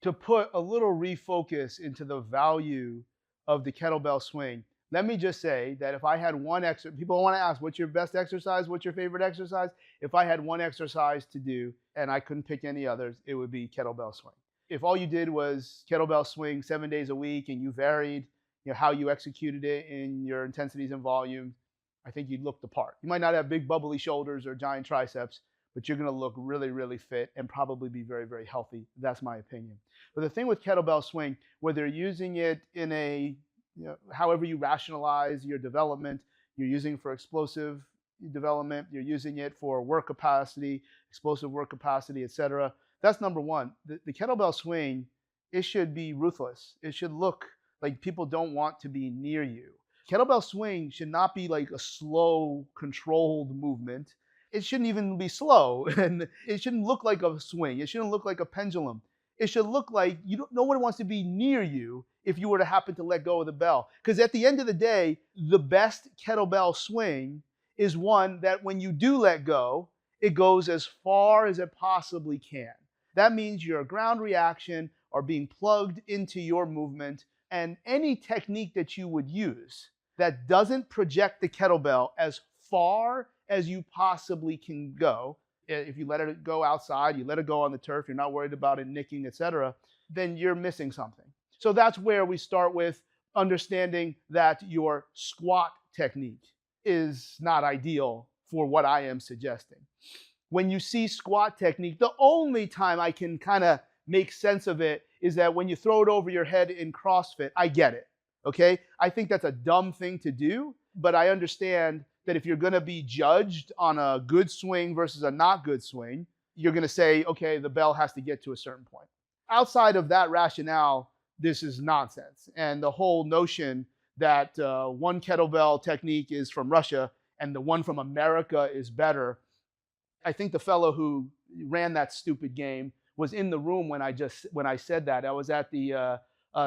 to put a little refocus into the value of the kettlebell swing, let me just say that if I had one exercise, people want to ask, what's your best exercise? What's your favorite exercise? If I had one exercise to do and I couldn't pick any others, it would be kettlebell swing. If all you did was kettlebell swing 7 days a week and you varied how you executed it in your intensities and volume, I think you'd look the part. You might not have big bubbly shoulders or giant triceps, but you're going to look really, really fit and probably be very, very healthy. That's my opinion. But the thing with kettlebell swing, whether you're using it in a, however you rationalize your development, you're using it for explosive development, you're using it for work capacity, explosive work capacity, etc. That's number one. The kettlebell swing, it should be ruthless. It should look like people don't want to be near you. Kettlebell swing should not be like a slow, controlled movement. It shouldn't even be slow, and it shouldn't look like a swing. It shouldn't look like a pendulum. It should look like no one wants to be near you if you were to happen to let go of the bell. Because at the end of the day, the best kettlebell swing is one that when you do let go, it goes as far as it possibly can. That means your ground reaction are being plugged into your movement, and any technique that you would use that doesn't project the kettlebell as far as you possibly can go, if you let it go outside, you let it go on the turf, you're not worried about it nicking, etc., then you're missing something. So that's where we start with understanding that your squat technique is not ideal for what I am suggesting. When you see squat technique, the only time I can kind of make sense of it is that when you throw it over your head in CrossFit, I get it, okay? I think that's a dumb thing to do, but I understand that if you're going to be judged on a good swing versus a not good swing, you're going to say, okay, the bell has to get to a certain point. Outside of that rationale, this is nonsense. And the whole notion that one kettlebell technique is from Russia and the one from America is better, I think the fellow who ran that stupid game was in the room when I said that. I was at the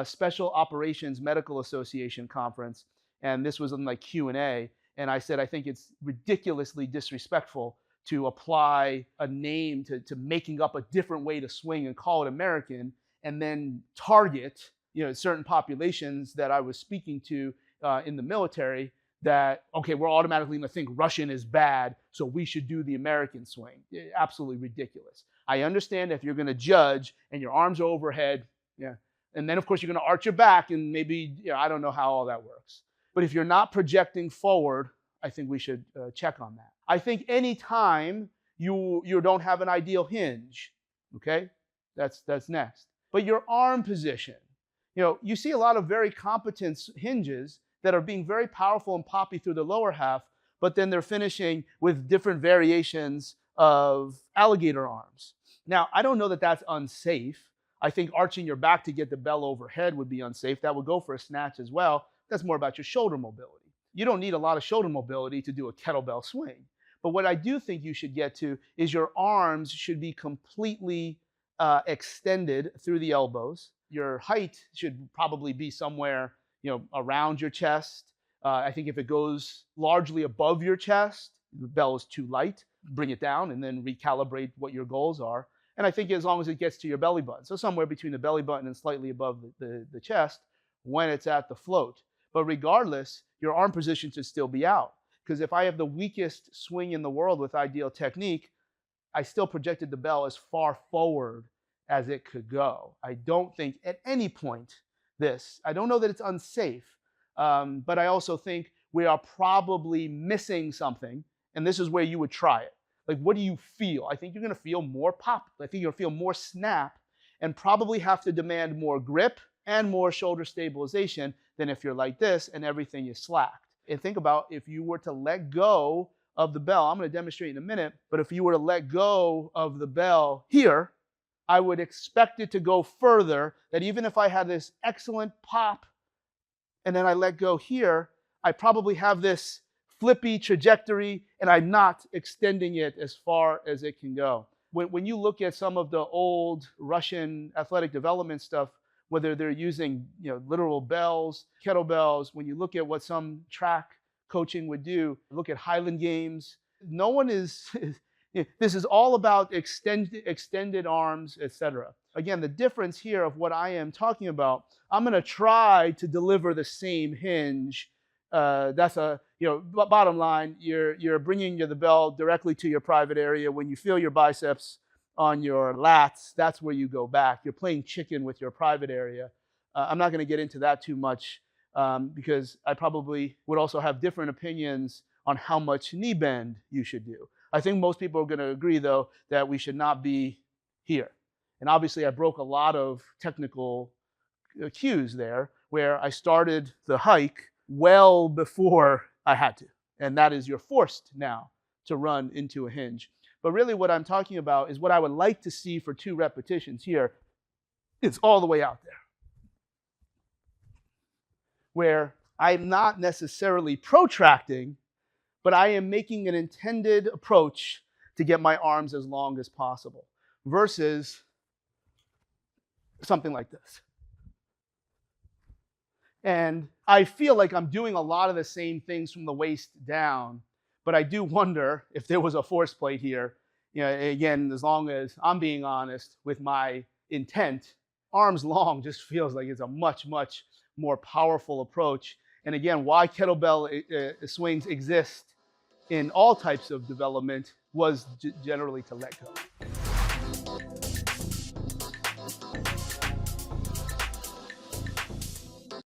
Special Operations Medical Association conference, and this was in like Q&A. And I said, I think it's ridiculously disrespectful to apply a name to making up a different way to swing and call it American, and then target certain populations that I was speaking to in the military that, okay, we're automatically going to think Russian is bad, so we should do the American swing. Absolutely ridiculous. I understand if you're going to judge and your arms are overhead, and then of course you're going to arch your back and maybe, I don't know how all that works. But if you're not projecting forward, I think we should check on that. I think any time you don't have an ideal hinge, okay, that's next. But your arm position, you see a lot of very competent hinges that are being very powerful and poppy through the lower half, but then they're finishing with different variations of alligator arms. Now, I don't know that that's unsafe. I think arching your back to get the bell overhead would be unsafe. That would go for a snatch as well. That's more about your shoulder mobility. You don't need a lot of shoulder mobility to do a kettlebell swing. But what I do think you should get to is your arms should be completely extended through the elbows. Your height should probably be somewhere, around your chest. I think if it goes largely above your chest, the bell is too light. Bring it down and then recalibrate what your goals are. And I think as long as it gets to your belly button, so somewhere between the belly button and slightly above the chest when it's at the float. But regardless, your arm position should still be out. Because if I have the weakest swing in the world with ideal technique, I still projected the bell as far forward as it could go. I don't think at any point I don't know that it's unsafe, but I also think we are probably missing something, and this is where you would try it. Like, what do you feel? I think you're going to feel more pop. I think you're going to feel more snap and probably have to demand more grip and more shoulder stabilization than if you're like this and everything is slacked. And think about if you were to let go of the bell. I'm going to demonstrate in a minute, but if you were to let go of the bell here, I would expect it to go further, that even if I had this excellent pop and then I let go here, I probably have this flippy trajectory and I'm not extending it as far as it can go. When you look at some of the old Russian athletic development stuff, whether they're using literal bells, kettlebells, when you look at what some track coaching would do, look at Highland Games, no one is This is all about extended arms, etc. Again, the difference here of what I am talking about, I'm going to try to deliver the same hinge. That's bottom line, you're bringing the bell directly to your private area. When you feel your biceps on your lats, that's where you go back. You're playing chicken with your private area. I'm not going to get into that too much because I probably would also have different opinions on how much knee bend you should do. I think most people are going to agree, though, that we should not be here. And obviously, I broke a lot of technical cues there where I started the hike well before I had to. And that is you're forced now to run into a hinge. But really what I'm talking about is what I would like to see for 2 repetitions here. It's all the way out there, where I'm not necessarily protracting, but I am making an intended approach to get my arms as long as possible versus something like this. And I feel like I'm doing a lot of the same things from the waist down, but I do wonder if there was a force plate here. Again, as long as I'm being honest with my intent, arms long just feels like it's a much, much more powerful approach. And again, why kettlebell swings exist in all types of development was generally to let go.